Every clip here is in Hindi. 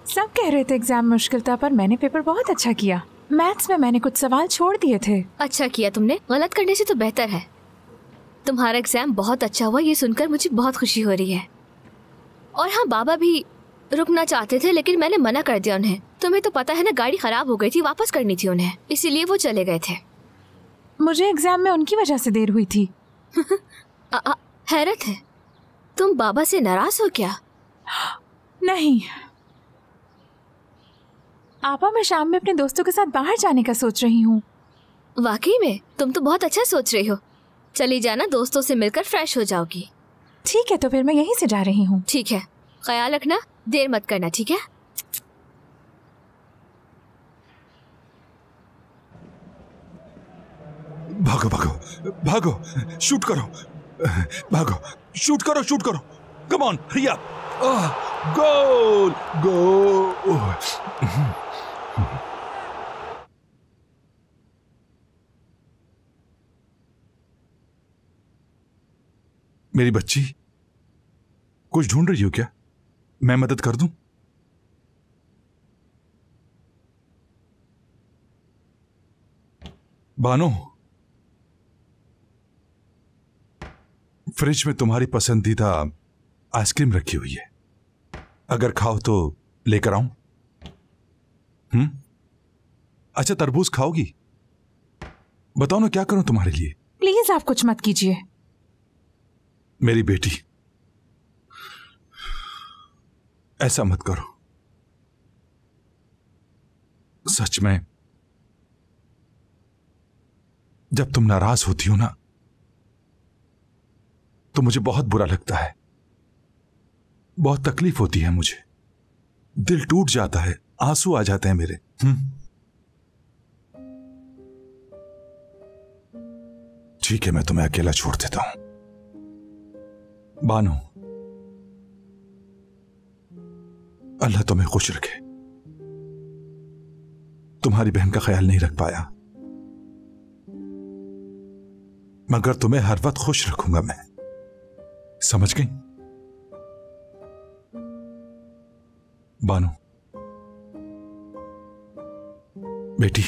सब कह रहे थे एग्जाम मुश्किल था, पर मैंने पेपर बहुत अच्छा किया। मैथ्स में मैंने कुछ सवाल छोड़ दिए थे। अच्छा किया तुमने, गलत करने से तो बेहतर है। तुम्हारा एग्जाम बहुत अच्छा हुआ, ये सुनकर मुझे बहुत खुशी हो रही है। और हाँ, बाबा भी रुकना चाहते थे लेकिन मैंने मना कर दिया उन्हें। तुम्हें तो पता है ना, गाड़ी खराब हो गई थी, वापस करनी थी उन्हें, इसीलिए वो चले गए थे। मुझे एग्जाम में उनकी वजह से देर हुई थी। हैरत है, तुम बाबा से नाराज हो क्या? नहीं आपा, मैं शाम में अपने दोस्तों के साथ बाहर जाने का सोच रही हूँ। वाकई में तुम तो बहुत अच्छा सोच रही हो। चली जाना, दोस्तों से मिलकर फ्रेश हो जाओगी। ठीक है, तो फिर मैं यहीं से जा रही हूँ। ठीक है, ख्याल रखना, देर मत करना, ठीक है? भागो भागो भागो, शूट करो, भागो, शूट करो, शूट करो, कम ऑन, हरी अप, गोल गोल। मेरी बच्ची, कुछ ढूंढ रही हो क्या? मैं मदद कर दूं? बानो, फ्रिज में तुम्हारी पसंदीदा आइसक्रीम रखी हुई है, अगर खाओ तो लेकर आऊं? अच्छा, तरबूज खाओगी? बताओ ना, क्या करूं तुम्हारे लिए? प्लीज आप कुछ मत कीजिए। मेरी बेटी, ऐसा मत करो। सच में, जब तुम नाराज होती हो ना, तो मुझे बहुत बुरा लगता है, बहुत तकलीफ होती है मुझे, दिल टूट जाता है, आंसू आ जाते हैं मेरे। ठीक है, मैं तुम्हें अकेला छोड़ देता हूं। बानो, अल्लाह तुम्हें खुश रखे। तुम्हारी बहन का ख्याल नहीं रख पाया, मगर तुम्हें हर वक्त खुश रखूंगा मैं, समझ गई? बानो बेटी,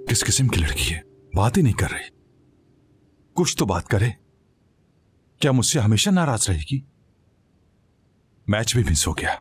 किस किस्म की लड़की है, बात ही नहीं कर रही। कुछ तो बात करे। क्या मुझसे हमेशा नाराज रहेगी? मैच भी मिस हो गया।